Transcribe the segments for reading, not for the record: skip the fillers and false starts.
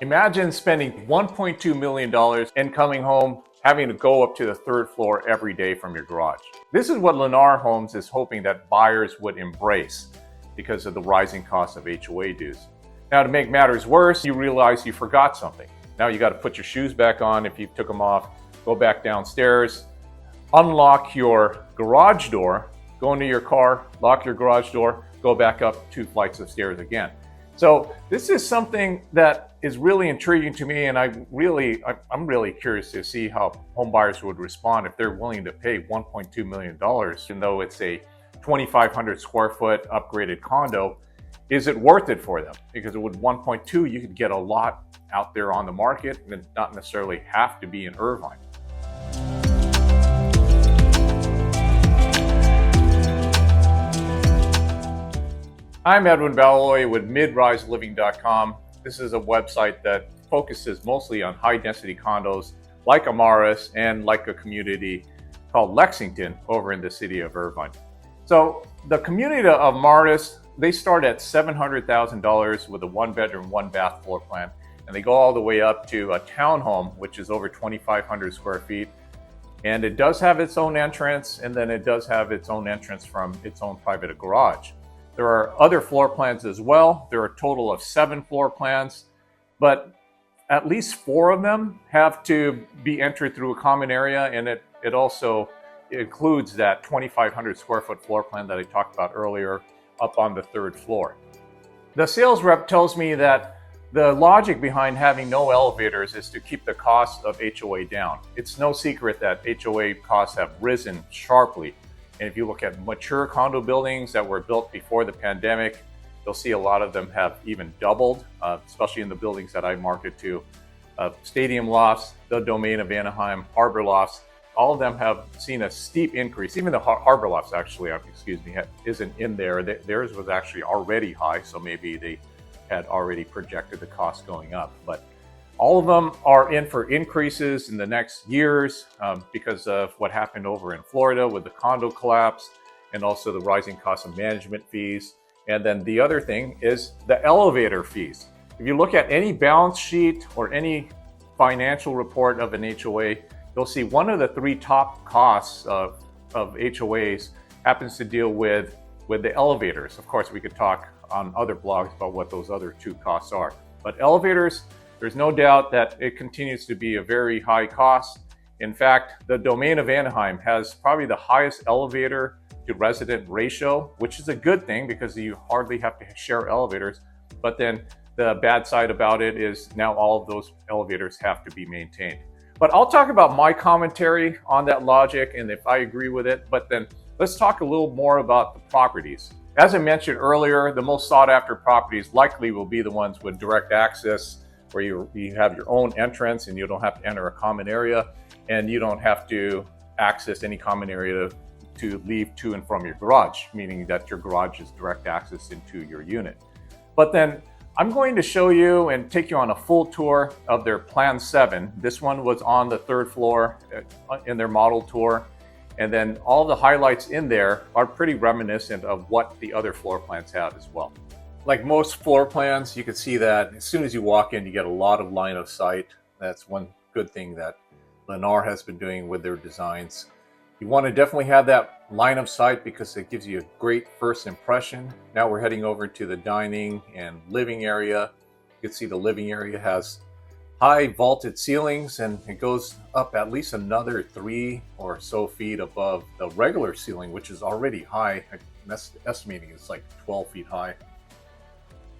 Imagine spending $1.2 million and coming home having to go up to the third floor every day from your garage. This is what Lennar Homes is hoping that buyers would embrace because of the rising cost of HOA dues. Now, to make matters worse, you realize you forgot something. Now you got to put your shoes back on if you took them off, go back downstairs, unlock your garage door, go into your car, lock your garage door, go back up 2 flights of stairs again. So this is something that is really intriguing to me, and I'm really curious to see how home buyers would respond if they're willing to pay $1.2 million, even though it's a 2,500 square foot upgraded condo. Is it worth it for them? Because with 1.2, you could get a lot out there on the market and not necessarily have to be in Irvine. I'm Edwin Balloy with MidRiseLiving.com. This is a website that focuses mostly on high-density condos like Amaris and like a community called Lexington over in the city of Irvine. So the community of Amaris, they start at $700,000 with a 1-bedroom, 1-bath floor plan, and they go all the way up to a townhome, which is over 2,500 square feet. And it does have its own entrance, and then it does have its own entrance from its own private garage. There are other floor plans as well. There are a total of 7 floor plans, but at least 4 of them have to be entered through a common area, and it also includes that 2,500 square foot floor plan that I talked about earlier up on the 3rd floor. The sales rep tells me that the logic behind having no elevators is to keep the cost of HOA down. It's no secret that HOA costs have risen sharply. And if you look at mature condo buildings that were built before the pandemic, you'll see a lot of them have even doubled, especially in the buildings that I market to. Stadium lofts, the Domain of Anaheim, Harbor lofts, all of them have seen a steep increase. Even the Harbor lofts actually, isn't in there. Theirs was actually already high, so maybe they had already projected the cost going up. But all of them are in for increases in the next years because of what happened over in Florida with the condo collapse and also the rising cost of management fees. And then the other thing is the elevator fees. If you look at any balance sheet or any financial report of an HOA, you'll see one of the 3 top costs of HOAs happens to deal with the elevators. Of course, we could talk on other blogs about what those other 2 costs are. But elevators, there's no doubt that it continues to be a very high cost. In fact, the Domain of Anaheim has probably the highest elevator to resident ratio, which is a good thing because you hardly have to share elevators. But then the bad side about it is now all of those elevators have to be maintained. But I'll talk about my commentary on that logic and if I agree with it. But then let's talk a little more about the properties. As I mentioned earlier, the most sought after properties likely will be the ones with direct access, where you have your own entrance and you don't have to enter a common area, and you don't have to access any common area to leave to and from your garage, meaning that your garage is direct access into your unit. But then I'm going to show you and take you on a full tour of their Plan 7. This one was on the 3rd floor in their model tour. And then all the highlights in there are pretty reminiscent of what the other floor plans have as well. Like most floor plans, you can see that as soon as you walk in, you get a lot of line of sight. That's one good thing that Lennar has been doing with their designs. You want to definitely have that line of sight because it gives you a great first impression. Now we're heading over to the dining and living area. You can see the living area has high vaulted ceilings, and it goes up at least another 3 or so feet above the regular ceiling, which is already high. I'm estimating it's like 12 feet high.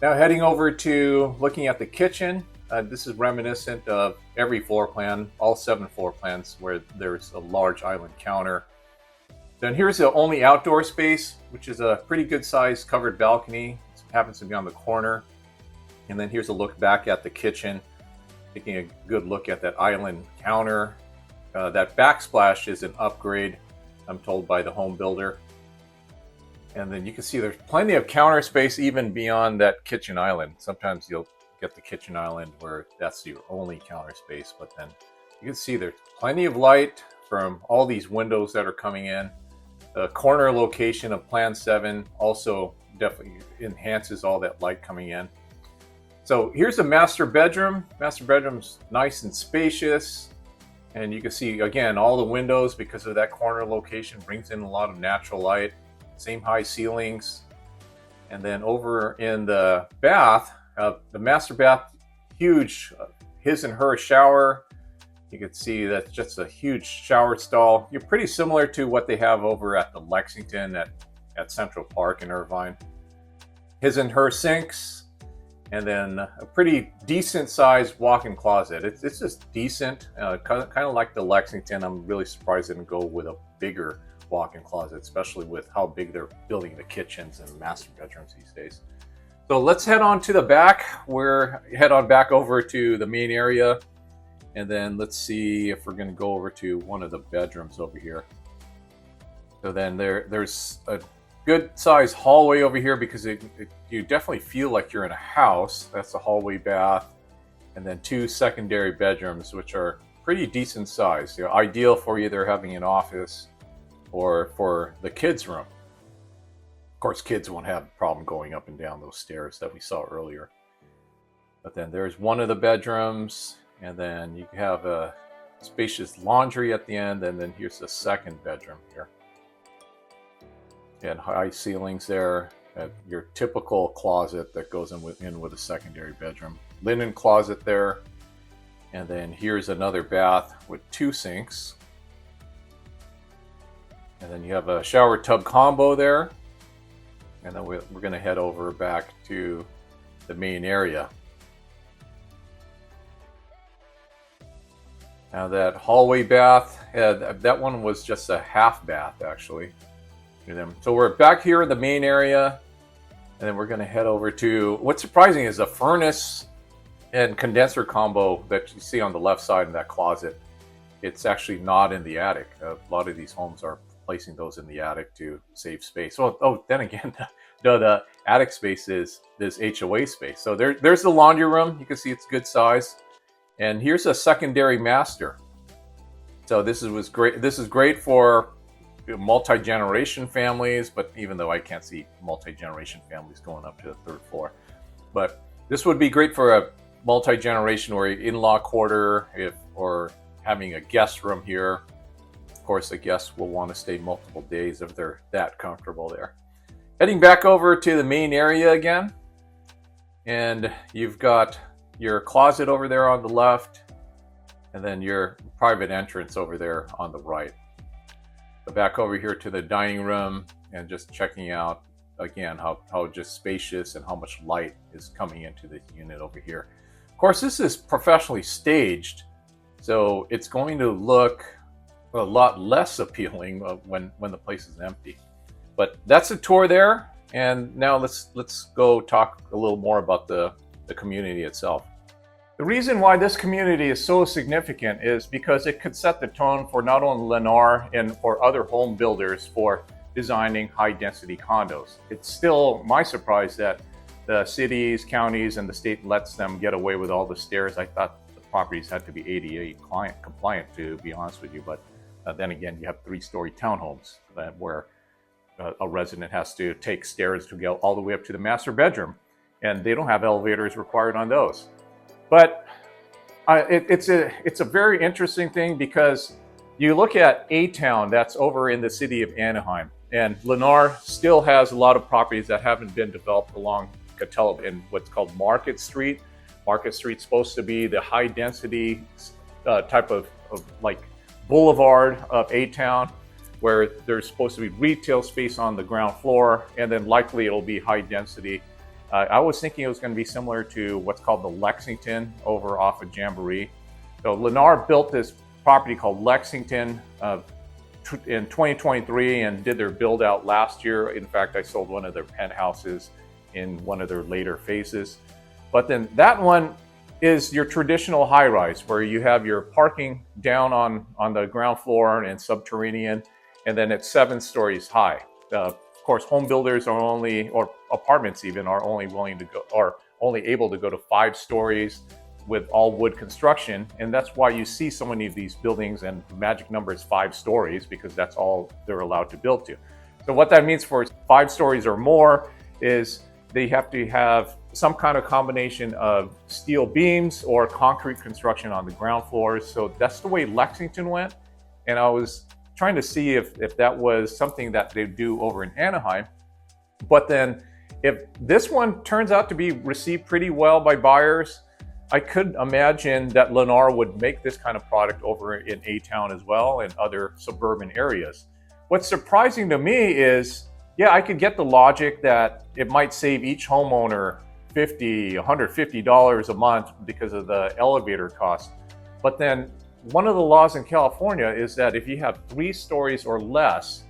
Now heading over to looking at the kitchen. This is reminiscent of every floor plan, all 7 floor plans where there's a large island counter. Then here's the only outdoor space, which is a pretty good sized covered balcony. It happens to be on the corner. And then here's a look back at the kitchen, taking a good look at that island counter. That backsplash is an upgrade, I'm told, by the home builder. And then you can see there's plenty of counter space even beyond that kitchen island. Sometimes you'll get the kitchen island where that's your only counter space, but then you can see there's plenty of light from all these windows that are coming in. The corner location of Plan 7 also definitely enhances all that light coming in. So here's the master bedroom. Master bedroom's nice and spacious. And you can see, again, all the windows, because of that corner location, brings in a lot of natural light. Same high ceilings. And then over in the bath, the master bath, huge his and her shower. You can see that's just a huge shower stall. You're pretty similar to what they have over at the Lexington at Central Park in Irvine. His and her sinks. And then a pretty decent sized walk-in closet. It's just decent, kind of like the Lexington. I'm really surprised they didn't go with a bigger walk-in closet, especially with how big they're building the kitchens and master bedrooms these days. So let's head on to the back. Head on back over to the main area. And then let's see if we're gonna go over to one of the bedrooms over here. So then there's a good sized hallway over here, because you definitely feel like you're in a house. That's the hallway bath. And then 2 secondary bedrooms, which are pretty decent size. They're ideal for either having an office or for the kids' room. Of course, kids won't have a problem going up and down those stairs that we saw earlier. But then there's one of the bedrooms, and then you have a spacious laundry at the end, and then here's the second bedroom here. And high ceilings there, your typical closet that goes in with a secondary bedroom. Linen closet there. And then here's another bath with 2 sinks. And then you have a shower tub combo there. And then we're going to head over back to the main area. Now that hallway bath, that one was just a half bath actually. So we're back here in the main area, and then we're going to head over to, what's surprising is the furnace and condenser combo that you see on the left side in that closet. It's actually not in the attic. A lot of these homes are placing those in the attic to save space. So, then again, the attic space is this HOA space. So there's the laundry room. You can see it's good size. And here's a secondary master. So this is great. This is great for multi-generation families, but even though I can't see multi-generation families going up to the 3rd floor, but this would be great for a multi-generation or in-law quarter, or having a guest room here. Of course, the guests will want to stay multiple days if they're that comfortable there. Heading back over to the main area again, and you've got your closet over there on the left, and then your private entrance over there on the right. Back over here to the dining room, and just checking out again how just spacious and how much light is coming into the unit over here. Of course, this is professionally staged, so it's going to look a lot less appealing when the place is empty. But that's a tour there, and now let's go talk a little more about the community itself. The reason why this community is so significant is because it could set the tone for not only Lennar and for other home builders for designing high-density condos. It's still my surprise that the cities, counties, and the state lets them get away with all the stairs. I thought the properties had to be ADA compliant, to be honest with you, but then again, you have 3-story townhomes where a resident has to take stairs to go all the way up to the master bedroom, and they don't have elevators required on those. But it's a very interesting thing, because you look at A-Town, that's over in the city of Anaheim, and Lennar still has a lot of properties that haven't been developed along Catella in what's called Market Street. Market Street's supposed to be the high density type of like boulevard of A-Town, where there's supposed to be retail space on the ground floor, and then likely it'll be high density. I was thinking it was going to be similar to what's called the Lexington over off of Jamboree. So Lennar built this property called Lexington in 2023 and did their build out last year. In fact, I sold one of their penthouses in one of their later phases. But then that one is your traditional high rise, where you have your parking down on the ground floor and subterranean, and then it's 7 stories high. Of course, home builders are only, or apartments even, are only able to go to 5 stories with all wood construction. And that's why you see so many of these buildings, and the magic number is 5 stories, because that's all they're allowed to build to. So what that means for 5 stories or more is they have to have some kind of combination of steel beams or concrete construction on the ground floors. So that's the way Lexington went. And I was trying to see if that was something that they do over in Anaheim. But then if this one turns out to be received pretty well by buyers, I could imagine that Lennar would make this kind of product over in A-Town as well and other suburban areas. What's surprising to me is, yeah, I could get the logic that it might save each homeowner $50, $150 a month because of the elevator cost. But then one of the laws in California is that if you have 3 stories or less,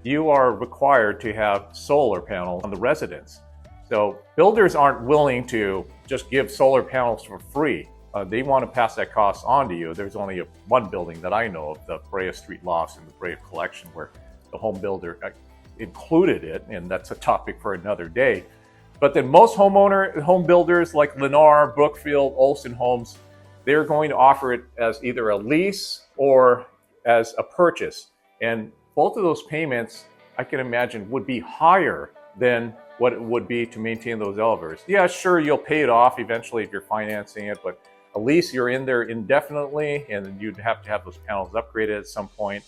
you are required to have solar panels on the residence. So builders aren't willing to just give solar panels for free. They want to pass that cost on to you. There's only one building that I know of, the Brea Street Lofts and the Brea Collection, where the home builder included it, and that's a topic for another day. But then most home builders like Lennar, Brookfield, Olsen Homes, they're going to offer it as either a lease or as a purchase. And both of those payments, I can imagine, would be higher than what it would be to maintain those elevators. Yeah, sure, you'll pay it off eventually if you're financing it, but a lease, you're in there indefinitely, and you'd have to have those panels upgraded at some point.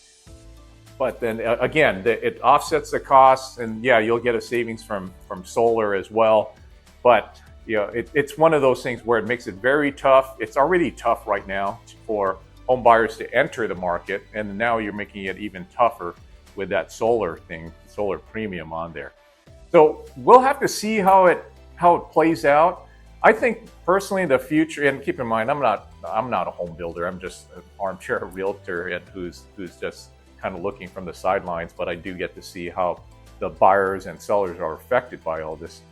But then again, it offsets the costs, and yeah, you'll get a savings from solar as well. But you know, it's one of those things where it makes it very tough. It's already tough right now for home buyers to enter the market, and now you're making it even tougher with that solar premium on there. So we'll have to see how it plays out. I think personally the future, and keep in mind, I'm not a home builder. I'm just an armchair realtor and who's just kind of looking from the sidelines, but I do get to see how the buyers and sellers are affected by all this.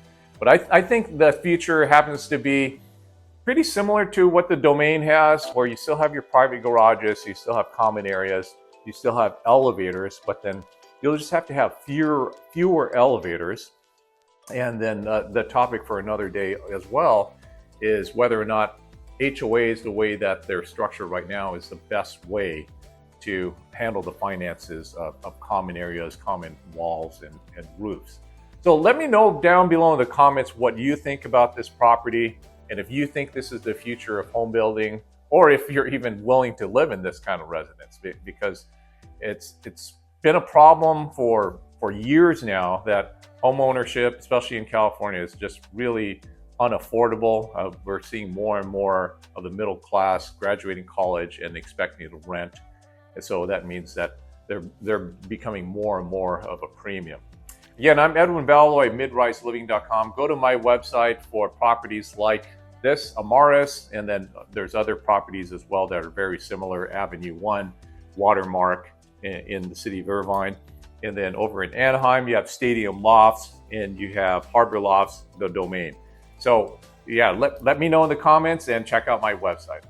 But I think the future happens to be pretty similar to what the Domain has, where you still have your private garages, you still have common areas, you still have elevators, but then you'll just have to have fewer elevators. And then the topic for another day as well is whether or not HOAs, the way that they're structured right now, is the best way to handle the finances of common areas, common walls, and roofs. So let me know down below in the comments what you think about this property, and if you think this is the future of home building, or if you're even willing to live in this kind of residence, because it's been a problem for years now that home ownership, especially in California, is just really unaffordable. We're seeing more and more of the middle class graduating college and expecting to rent. And so that means that they're becoming more and more of a premium. Again, I'm Edwin Valois, midriseliving.com. Go to my website for properties like this, Amaris, and then there's other properties as well that are very similar. Avenue 1, Watermark in the city of Irvine. And then over in Anaheim, you have Stadium Lofts and you have Harbor Lofts, the Domain. So yeah, let me know in the comments and check out my website.